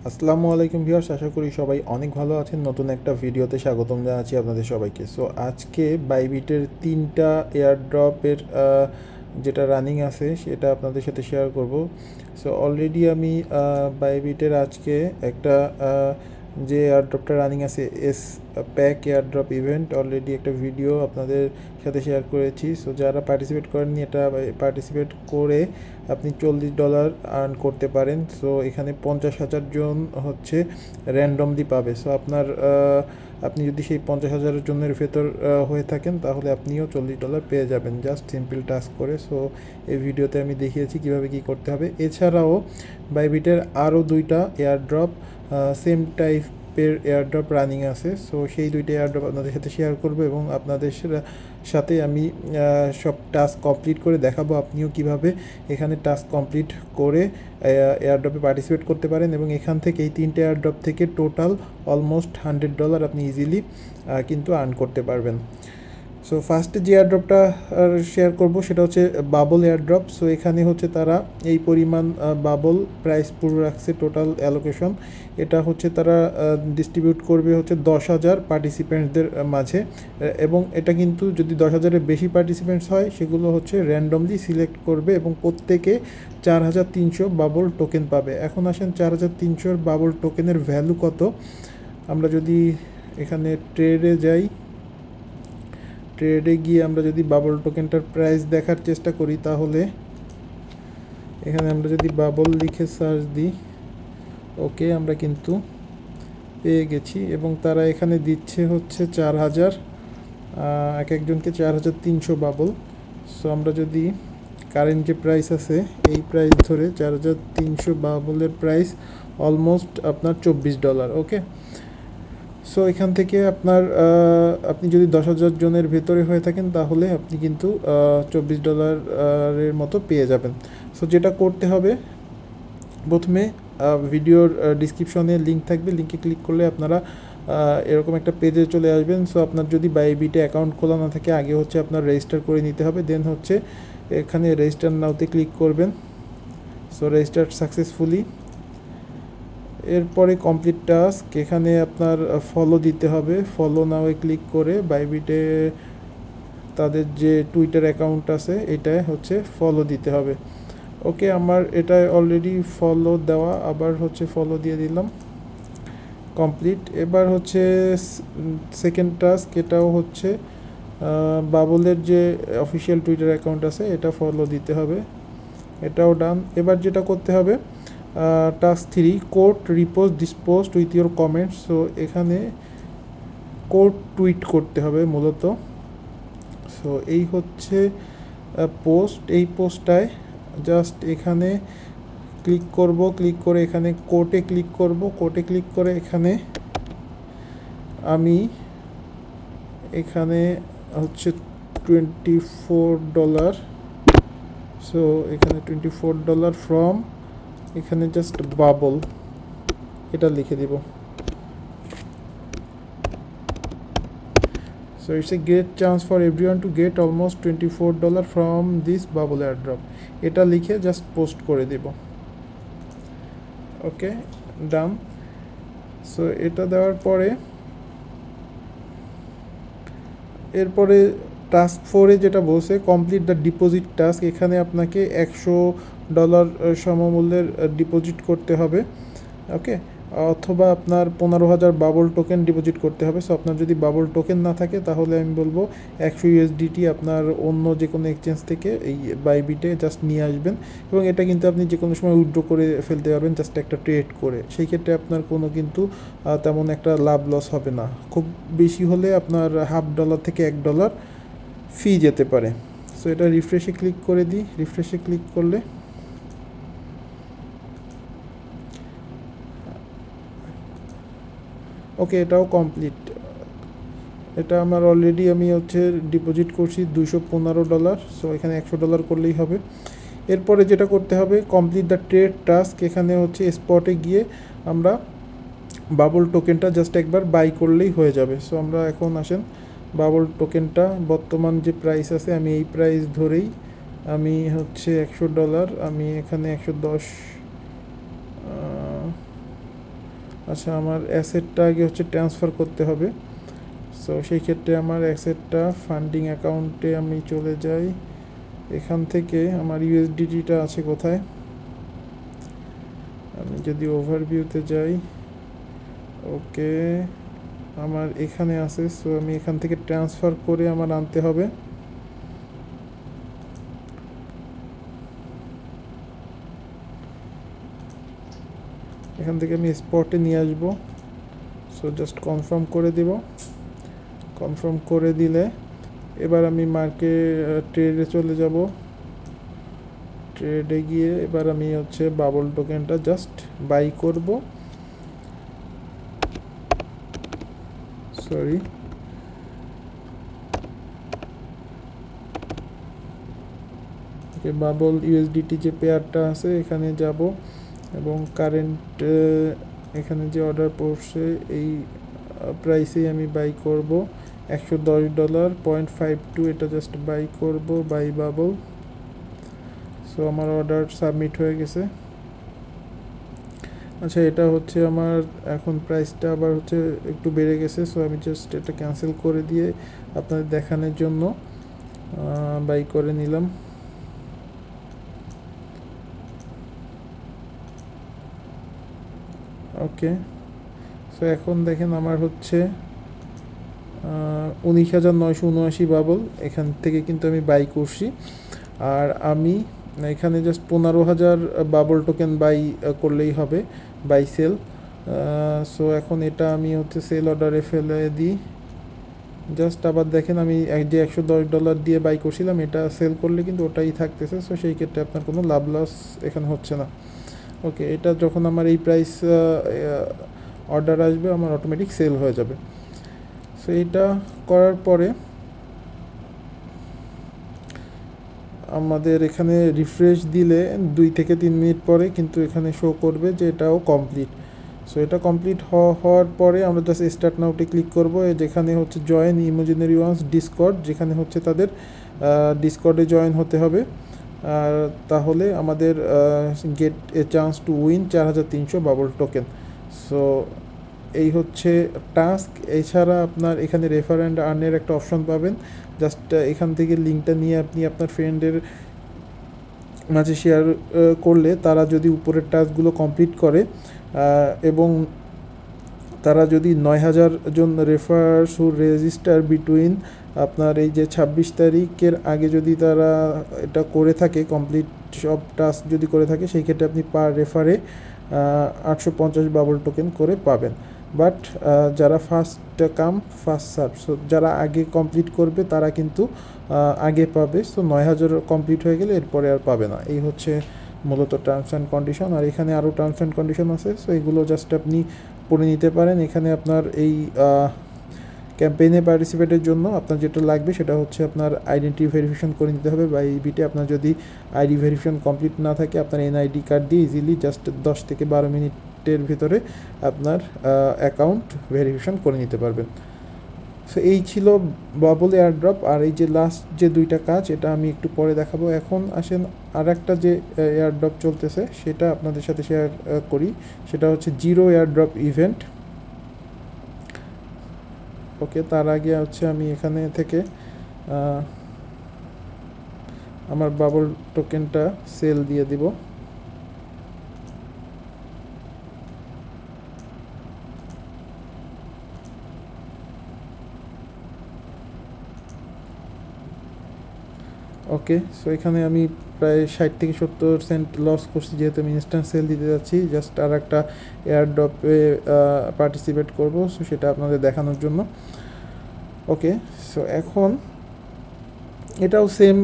আসসালামু আলাইকুম ভিউয়ার্স, আশা করি সবাই অনেক ভালো আছেন। নতুন একটা ভিডিওতে স্বাগতম জানাচ্ছি আপনাদের সবাইকে। সো আজকে বাইবিটের 3টা এয়ারড্রপের যেটা রানিং আছে সেটা আপনাদের সাথে শেয়ার করব। সো অলরেডি আমি বাইবিটের আজকে একটা যে এয়ারড্রপটা রানিং আছে S pack airdrop event, already একটা ভিডিও আপনাদের সাথে শেয়ার করেছি। সো যারা পার্টিসিপেট করেননি, এটা পার্টিসিপেট করে আপনি $40 আর্ন করতে পারেন। সো এখানে 50,000 জন হচ্ছে র্যান্ডমলি পাবে। সো আপনি যদি সেই 50,000 জনের ভেতর হয়ে থাকেন তাহলে আপনিও $40 পেয়ে যাবেন জাস্ট সিম্পল টাস্ক করে। সো এই ভিডিওতে আমি দেখিয়েছি কিভাবে কি করতে হবে। এছাড়াও বাইবিটের আরও 2টা এয়ারড্রপ সেম টাইপের এয়ারড্রপ রানিং আছে। সো সেই 2টা এয়ারড্রপ আপনাদের সাথে শেয়ার করব এবং আপনাদের সাথে আমি সব টাস্ক কমপ্লিট করে দেখাবো আপনিও কিভাবে এখানে টাস্ক কমপ্লিট করে এয়ারড্রপে পার্টিসিপেট করতে পারেন। এবং এখান থেকে এই 3টে এয়ারড্রপ থেকে টোটাল অলমোস্ট $100 আপনি ইজিলি কিন্তু আর্ন করতে পারবেন। সো ফার্স্টে যে এয়ারড্রপটা শেয়ার করব সেটা হচ্ছে বাবল এয়ারড্রপ। সো এখানে হচ্ছে তারা এই পরিমাণ বাবল প্রাইস পুরো রাখছে, টোটাল অ্যালোকেশন এটা হচ্ছে তারা ডিস্ট্রিবিউট করবে হচ্ছে 10,000 পার্টিসিপেন্টসদের মাঝে। এবং এটা কিন্তু যদি 10,000-এর বেশি পার্টিসিপেন্টস হয় সেগুলো হচ্ছে র্যান্ডমলি সিলেক্ট করবে এবং প্রত্যেকে 4,300 বাবল টোকেন পাবে। এখন আসেন 4,300 বাবল টোকেনের ভ্যালু কত। আমরা যদি এখানে ট্রেডে যাই, ট্রেডে গিয়ে আমরা যদি বাবল টোকেনটার প্রাইস দেখার চেষ্টা করি তাহলে এখানে আমরা যদি বাবল লিখে সার্চ দিই, ওকে আমরা কিন্তু পেয়ে গেছি। এবং তারা এখানে দিচ্ছে হচ্ছে 4,000, এক একজনকে 4,300 বাবল। সো আমরা যদি কারেন্ট যে প্রাইস আছে এই প্রাইস ধরে 4,300 বাবলের প্রাইস অলমোস্ট আপনার $24। ওকে, সো এখান থেকে আপনি যদি 10,000 জনের ভেতরে হয়ে থাকেন তাহলে আপনি কিন্তু $24 মতো পেয়ে যাবেন। সো যেটা করতে হবে, প্রথমে ভিডিওর ডিসক্রিপশনে লিঙ্ক থাকবে, লিঙ্কে ক্লিক করলে আপনারা এরকম একটা পেজে চলে আসবেন। সো আপনার যদি বাইবিটে অ্যাকাউন্ট খোলা না থাকে আগে হচ্ছে আপনার রেজিস্টার করে নিতে হবে, দেন হচ্ছে এখানে রেজিস্টার নাওতে ক্লিক করবেন। So register successfully. এরপরে কমপ্লিট টাস্ক, এখানে আপনার ফলো দিতে হবে। ফলো নাওয়ে ক্লিক করে বাইবিটে তাদের যে টুইটার অ্যাকাউন্ট আছে এটায় হচ্ছে ফলো দিতে হবে। ওকে, আমার এটায় অলরেডি ফলো দেওয়া, আবার হচ্ছে ফলো দিয়ে দিলাম, কমপ্লিট। এবার হচ্ছে সেকেন্ড টাস্ক, এটাও হচ্ছে বাবলের যে অফিসিয়াল টুইটার অ্যাকাউন্ট আছে এটা ফলো দিতে হবে, এটাও ডান। এবার যেটা করতে হবে task 3, code repost this post with your comments. So এখানে কোড টুইট করতে হবে মূলত। সো এই হচ্ছে পোস্ট, এই পোস্টটায় জাস্ট এখানে ক্লিক করব, ক্লিক করে এখানে কোটে ক্লিক করব, কোটে ক্লিক করে এখানে আমি এখানে হচ্ছে $24। সো এখানে $24 ফ্রম এখানে জাস্ট বাবল এটা লিখে দিব। So it's a great chance for everyone to get almost $24 from this bubble airdrop. এটা লিখে জাস্ট পোস্ট করে দেব। ওকে, ডান। সো এটা দেওয়ার পরে এরপরে টাস্ক 4-এ যেটা বলছে কমপ্লিট দ্য ডিপোজিট টাস্ক, এখানে আপনাকে $100 সমমূল্যের ডিপোজিট করতে হবে। ওকে, অথবা আপনার 15,000 বাবল টোকেন ডিপোজিট করতে হবে। সো আপনার যদি বাবল টোকেন না থাকে তাহলে আমি বলবো 100 USDT আপনার অন্য যে কোনো এক্সচেঞ্জ থেকে এই বাইবিটে জাস্ট নিয়ে আসবেন এবং এটা কিন্তু আপনি যে কোনো সময় উইথড্র করে ফেলতে পারবেন জাস্ট একটা ট্রেড করে। সেই ক্ষেত্রে আপনার কোনো কিন্তু তেমন একটা লাভ লস হবে না, খুব বেশি হলে আপনার $0.50 থেকে $1 ফি যেতে পারে। সো এটা রিফ্রেশে ক্লিক করে দিই, রিফ্রেশে ক্লিক করলে ওকে এটাও কমপ্লিট। এটা আমার অলরেডি আমি হচ্ছে ডিপোজিট করছি $215। সো এখানে $100 করলেই হবে। এরপরে যেটা করতে হবে কমপ্লিট দ্য ট্রেড টাস্ক, এখানে হচ্ছে স্পটে গিয়ে আমরা বাবল টোকেনটা জাস্ট একবার বাই করলেই হয়ে যাবে। সো আমরা এখন আসেন বাবল টোকেনটা বর্তমান যে প্রাইস আছে আমি এই প্রাইস ধরেই আমি হচ্ছে $100 আমি এখানে 110 আচ্ছা, আমার অ্যাসেটটা আগে হচ্ছে ট্রান্সফার করতে হবে। সো সেই ক্ষেত্রে আমার অ্যাসেটটা ফান্ডিং অ্যাকাউন্টে আমি চলে যাই। এখান থেকে আমার ইউএসডিটিটা আছে কোথায়, আমি যদি ওভারভিউতে যাই, ওকে আমার এখানে আছে। সো আমি এখান থেকে ট্রান্সফার করে আমার আনতে হবে। এখান থেকে আমি স্পটে নিয়ে আসব। সো জাস্ট কনফার্ম করে দিব। কনফার্ম করে দিলে এবার আমি ট্রেডে চলে যাব। ট্রেডে গিয়ে এবার আমি হচ্ছে বাবল টোকেনটা জাস্ট বাই করব। সরি, বাবল ইউএসডিটি যে পেয়ারটা আছে এখানে যাব এবং কারেন্ট এখানে যে অর্ডার পড়ছে এই প্রাইসেই আমি বাই করব। $110 0.52, এটা জাস্ট বাই করব, বাই বাবল। সো আমার অর্ডার সাবমিট হয়ে গেছে। আচ্ছা, এটা হচ্ছে আমার এখন প্রাইসটা আবার হচ্ছে একটু বেড়ে গেছে। সো আমি জাস্ট এটা ক্যান্সেল করে দিয়ে আপনাদের দেখানোর জন্য বাই করে নিলাম। ওকে, সো এখন দেখেন আমার হচ্ছে 19,979 বাবল এখান থেকে কিন্তু আমি বাই করছি। আর আমি এখানে জাস্ট 15,000 বাবল টোকেন বাই করলেই হবে, বাই সেল। সো এখন এটা আমি হচ্ছে সেল অর্ডারে ফেলে দিই। জাস্ট আবার দেখেন আমি যে $110 দিয়ে বাই করছিলাম এটা সেল করলে কিন্তু ওটাই থাকতেছে। সো সেই ক্ষেত্রে আপনার কোনো লাভ লস এখানে হচ্ছে না। ওকে, এটা যখন আমার এই প্রাইস অর্ডার আসবে আমার অটোমেটিক সেল হয়ে যাবে। সো এটা করার পরে আমাদের এখানে রিফ্রেশ দিলে 2 থেকে 3 মিনিট পরে কিন্তু এখানে শো করবে যে এটাও কমপ্লিট। সো এটা কমপ্লিট হওয়ার পরে আমরা জাস্ট স্টার্ট নাওতে ক্লিক করব। যেখানে হচ্ছে জয়েন ইমাজিনারি ওয়ান্স ডিসকর্ড, যেখানে হচ্ছে তাদের ডিসকর্ডে জয়েন হতে হবে। আর তাহলে আমাদের gate a chance to win 4,300 bubble token. So এই হচ্ছে টাস্ক। এছাড়া আপনার এখানে রেফার অ্যান্ড আর্নের একটা অপশন পাবেন। জাস্ট এখান থেকে লিঙ্কটা নিয়ে আপনি আপনার ফ্রেন্ডের মাঝে শেয়ার করলে তারা যদি উপরের টাস্কগুলো কমপ্লিট করে এবং তারা যদি 9,000 জন রেফার্স হু রেজিস্টার বিটুইন আপনার এই যে 26 তারিখের আগে যদি তারা এটা করে থাকে, কমপ্লিট সব টাস্ক যদি করে থাকে, সেই ক্ষেত্রে আপনি পার রেফারে 850 বাবল টোকেন করে পাবেন। বাট যারা first come first serve, so যারা আগে কমপ্লিট করবে তারা কিন্তু আগে পাবে। সো 9,000 কমপ্লিট হয়ে গেলে এরপরে আর পাবে না। এই হচ্ছে মূলত টার্মস অ্যান্ড কন্ডিশন। আর এখানে আরও টার্মস অ্যান্ড কন্ডিশন আছে, সো এগুলো জাস্ট আপনি পড়ে নিতে পারেন। এখানে আপনার এই ক্যাম্পেইনে পার্টিসিপেটের জন্য আপনার যেটা লাগবে সেটা হচ্ছে আপনার আইডেন্টি ভেরিফিকেশন করে নিতে হবে। বা এই বিটে আপনার যদি আইডি ভেরিফিকেশন কমপ্লিট না থাকে আপনার এনআইডি কার্ড দিয়ে ইজিলি জাস্ট 10 থেকে 12 মিনিটের ভিতরে আপনার অ্যাকাউন্ট ভেরিফিকেশন করে নিতে পারবেন। সো এই ছিল বাবল এয়ারড্রপ। আর এই যে লাস্ট যে 2টা কাজ এটা আমি একটু পরে দেখাবো। এখন আসেন আর একটা যে এয়ারড্রপ চলতেছে সেটা আপনাদের সাথে শেয়ার করি। সেটা হচ্ছে জিরো এয়ারড্রপ ইভেন্ট। ওকে, তার আগে হচ্ছে আমি এখানে থেকে আমার বাবল টোকেনটা সেল দিয়ে দিব। ওকে, সো এখানে আমি প্রায় 60 থেকে 70 সেন্ট লস করছি যেহেতু আমি ইনস্ট্যান্ট সেল দিতে যাচ্ছি। জাস্ট আর একটা এয়ারড্রপে পার্টিসিপেট করব, সো সেটা আপনাদের দেখানোর জন্য। ওকে, সো এখন এটাও সেম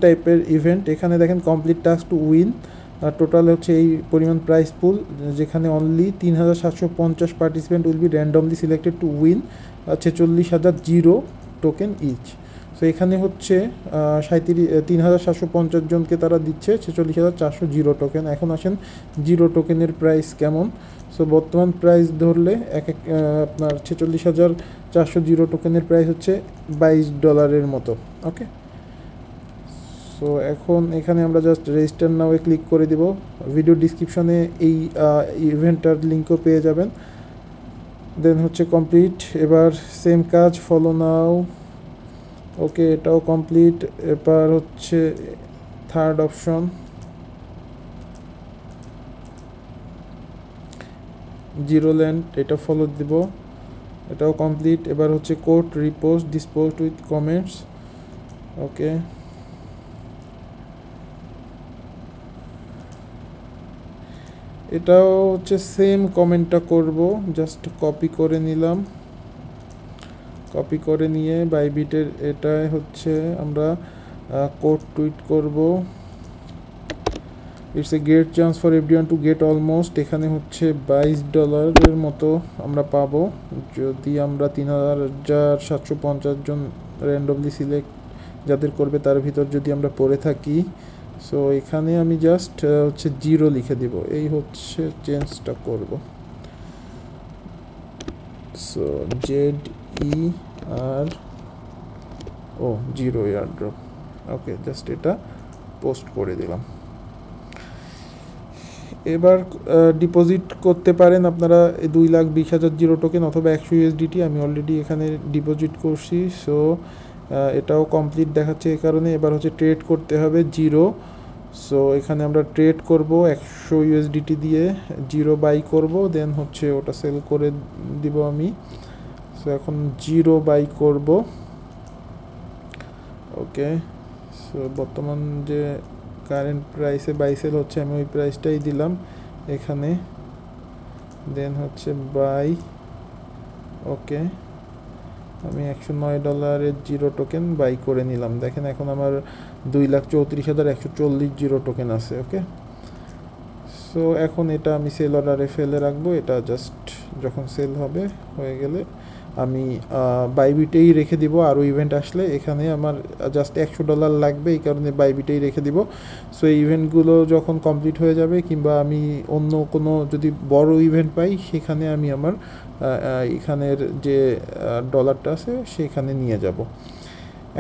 টাইপের ইভেন্ট। এখানে দেখেন complete task to win, total হচ্ছে এই পরিমাণ প্রাইস পুল, যেখানে only 3,750 participant will be randomly selected to win 46,000 zero token each. So এখানে হচ্ছে 3,750 জনকে তারা দিচ্ছে 46,400 জিরো টোকেন। এখন আসেন জিরো টোকেনের প্রাইস কেমন। সো বর্তমান প্রাইস ধরলে আপনার 46,400 জিরো টোকেনের প্রাইস হচ্ছে $22 মতো। ওকে, সো এখন এখানে আমরা জাস্ট রেজিস্টার নাও ক্লিক করে দিব। ভিডিও ডিসক্রিপশনে এই ইভেন্টটার লিঙ্কও পেয়ে যাবেন। দেন হচ্ছে কমপ্লিট। এবার সেম কাজ, ফলো নাও। ওকে, এটাও কমপ্লিট। এবার হচ্ছে থার্ড অপশন, জিরো ল্যান্ড, এটা ফলো দিব, এটাও কমপ্লিট। এবার হচ্ছে code repost this post with comments. Okay, এটাও হচ্ছে সেম কমেন্টটা করব, জাস্ট কপি করে নিলাম। কপি করে নিয়ে বাইবিটের এটাই হচ্ছে আমরা কোড টুইট করব। It's a great chance for everyone to get almost, এখানে হচ্ছে $22 মতো আমরা পাবো যদি আমরা 3750 জন র্যান্ডমলি সিলেক্ট যাদের করবে তার ভিতর যদি আমরা পড়ে থাকি। সো এখানে আমি জাস্ট হচ্ছে জিরো লিখে দিব, এই হচ্ছে চেঞ্জটা করব। So ZER zero airdrop. Okay, just এটা পোস্ট করে দিলাম। এবার ডিপোজিট করতে পারেন আপনারা 2,20,000 জিরো টোকেন অথবা 100 USDT। আমি অলরেডি এখানে ডিপোজিট করছি। সো এটাও কমপ্লিট দেখাচ্ছে এই কারণে। এবার হচ্ছে ট্রেড করতে হবে জিরো। সো এখানে আমরা ট্রেড করব 100 USDT দিয়ে, জিরো বাই করব, দেন হচ্ছে ওটা সেল করে দিব আমি। সো এখন জিরো বাই করব। ওকে, সো বর্তমান যে কারেন্ট প্রাইসে বাই সেল হচ্ছে আমি ওই প্রাইসটাই দিলাম এখানে, দেন হচ্ছে বাই। ওকে, আমি $109 জিরো টোকেন বাই করে নিলাম। দেখেন এখন আমার 2,34,140 জিরো টোকেন আছে। ওকে, সো এখন এটা আমি সেল অর্ডারে ফেলে রাখবো। এটা জাস্ট যখন সেল হবে হয়ে গেলে আমি বাইবিটেই রেখে দিব। আরও ইভেন্ট আসলে এখানে আমার জাস্ট $100 লাগবে, এই কারণে বাইবিটেই রেখে দিব। সো এই ইভেন্টগুলো যখন কমপ্লিট হয়ে যাবে কিংবা আমি অন্য কোনো যদি বড় ইভেন্ট পাই সেখানে আমি আমার এখানের যে ডলারটা আছে সেখানে নিয়ে যাব।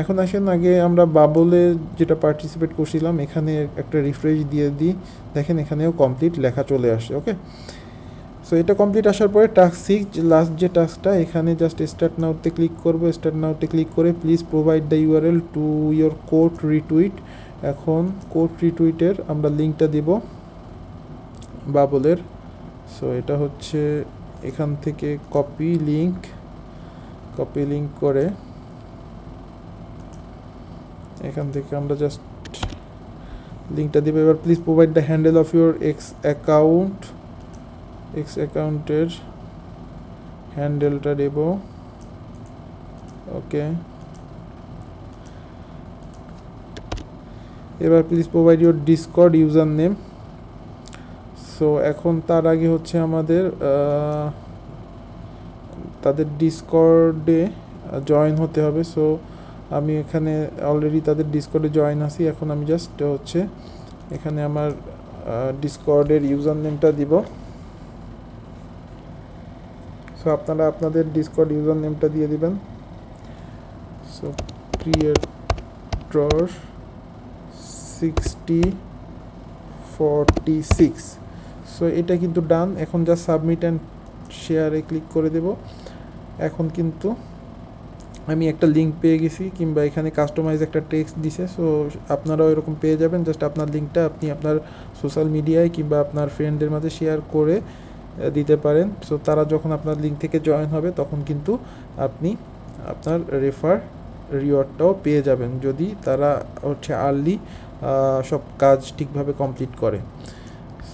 এখন আসেন আগে আমরা বাবলে যেটা পার্টিসিপেট করছিলাম এখানে একটা রিফ্রেশ দিয়ে দিই। দেখেন এখানেও কমপ্লিট লেখা চলে আসে। ওকে, সো এটা কমপ্লিট আসার পরে টাস্ক 6 লাস্ট যে টাস্কটা, এখানে জাস্ট স্টার্ট নাওতে ক্লিক করব। স্টার্ট নাওতে ক্লিক করে please provide the URL to your code retweet. এখন কোড রিটুইটের আমরা লিঙ্কটা দিব বাবলের। সো এটা হচ্ছে এখান থেকে কপি লিঙ্ক করে এখান থেকে আমরা জাস্ট লিঙ্কটা দিব। এবার please provide the handle of your x অ্যাকাউন্টের হ্যান্ডেলটা দেব। ওকে, এবার please provide your Discord user name. So এখন তার আগে হচ্ছে আমাদের তাদের ডিসকর্ডে জয়েন হতে হবে। সো আমি এখানে অলরেডি তাদের ডিসকর্ডে জয়েন আছি। এখন আমি জাস্ট হচ্ছে এখানে আমার ডিসকর্ডের ইউজার নেমটা দিব। সো আপনারা আপনাদের ডিসকর্ড ইউজার নেমটা দিয়ে দিবেন। So creator 6046। সো এটা কিন্তু ডান। এখন জাস্ট সাবমিট অ্যান্ড শেয়ারে ক্লিক করে দেব। এখন কিন্তু আমি একটা লিঙ্ক পেয়ে গেছি, কিংবা এখানে কাস্টমাইজ একটা টেক্সট দিছে। সো আপনারাও এরকম পেয়ে যাবেন। জাস্ট আপনার লিঙ্কটা আপনি আপনার সোশ্যাল মিডিয়ায় কিংবা আপনার ফ্রেন্ডদের মাঝে শেয়ার করে দিতে পারেন। সো তারা যখন আপনার লিঙ্ক থেকে জয়েন হবে তখন কিন্তু আপনি আপনার রিওয়ার্ডটাও পেয়ে যাবেন, যদি তারা হচ্ছে আর্লি সব কাজ ঠিকভাবে কমপ্লিট করে।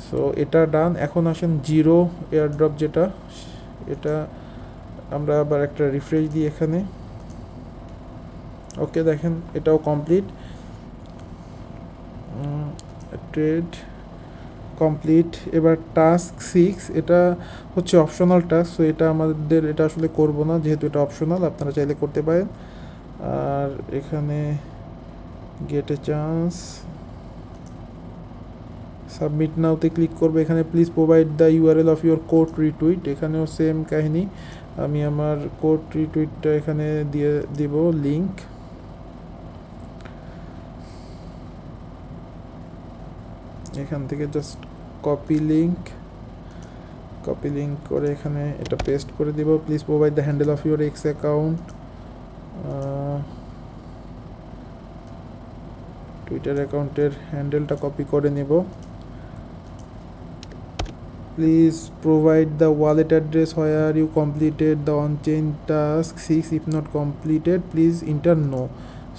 সো এটা ডান। এখন আসেন জিরো এয়ারড্রপ যেটা, এটা আমরা আবার একটা রিফ্রেশ দিই এখানে। ওকে, দেখেন এটাও কমপ্লিট। Trade complete. এবার টাস্ক 6, এটা হচ্ছে অপশনাল টাস্ক। সো এটা আমাদের এটা আসলে করব না, যেহেতু এটা অপশনাল, আপনারা চাইলে করতে পারেন। আর এখানে গেট এ চান্স, সাবমিট নাওতে ক্লিক করবে। এখানে please provide the URL of your code retweet. এখানেও সেম কাহিনী, আমি আমার কোড রিটুইটটা এখানে দিয়ে দিব লিঙ্ক। এখান থেকে just copy link copy link করে এখানে এটা পেস্ট করে দিব। Please provide the handle of your X account. Twitter অ্যাকাউন্টের হ্যান্ডেলটা কপি করে নেব। Please provide the wallet address where you completed the onchain task 6, if not completed please enter no.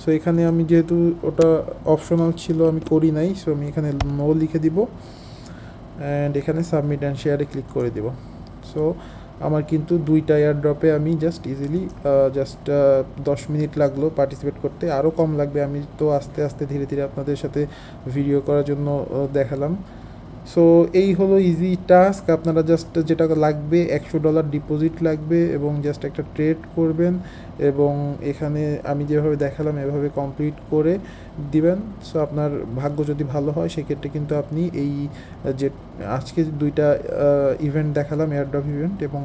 So এখানে আমি যেহেতু ওটা অপশনাল ছিল আমি করি নাই, সো আমি এখানে নো লিখে দিব অ্যান্ড এখানে সাবমিট অ্যান্ড শেয়ারে ক্লিক করে দিব। সো আমার কিন্তু 2টা এয়ারড্রপে আমি জাস্ট ইজিলি 10 মিনিট লাগলো পার্টিসিপেট করতে, আরও কম লাগবে। আমি তো আস্তে আস্তে ধীরে ধীরে আপনাদের সাথে ভিডিও করার জন্য দেখালাম। সো এই হলো ইজি টাস্ক। আপনারা জাস্ট যেটা লাগবে $100 ডিপোজিট লাগবে এবং জাস্ট একটা ট্রেড করবেন এবং এখানে আমি যেভাবে দেখালাম এভাবে কমপ্লিট করে দিবেন। সো আপনার ভাগ্য যদি ভালো হয় সেক্ষেত্রে কিন্তু আপনি এই যে আজকে 2টা ইভেন্ট দেখালাম এয়ারড্রপ ইভেন্ট এবং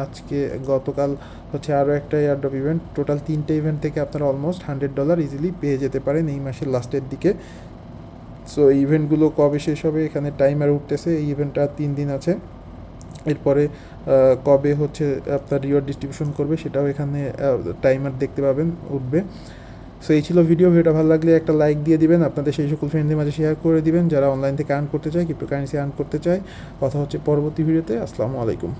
আজকে গতকাল হচ্ছে আরও একটা এয়ারড্রপ ইভেন্ট, টোটাল 3টে ইভেন্ট থেকে আপনারা অলমোস্ট $100 ইজিলি পেয়ে যেতে পারেন এই মাসের লাস্টের দিকে। সো ইভেন্টগুলো কবে শেষ হবে এখানে টাইমার উঠতেছে। এই ইভেন্টটা 3 দিন আছে, এরপরে কবে হচ্ছে আপনার রিওয়ার্ড ডিস্ট্রিবিউশন করবে সেটাও এখানে টাইমার দেখতে পাবেন উঠবে। সো এই ছিল ভিডিওটা ভালো লাগলে একটা লাইক দিয়ে দিবেন, আপনাদের সেই সকল ফ্রেন্ডদের মাঝে শেয়ার করে দিবেন যারা অনলাইন থেকে আর্ন করতে চায়, ক্রিপ্টোকারেন্সি আর্ন করতে চায়। কথা হচ্ছে পরবর্তী ভিডিওতে। আসসালামু আলাইকুম।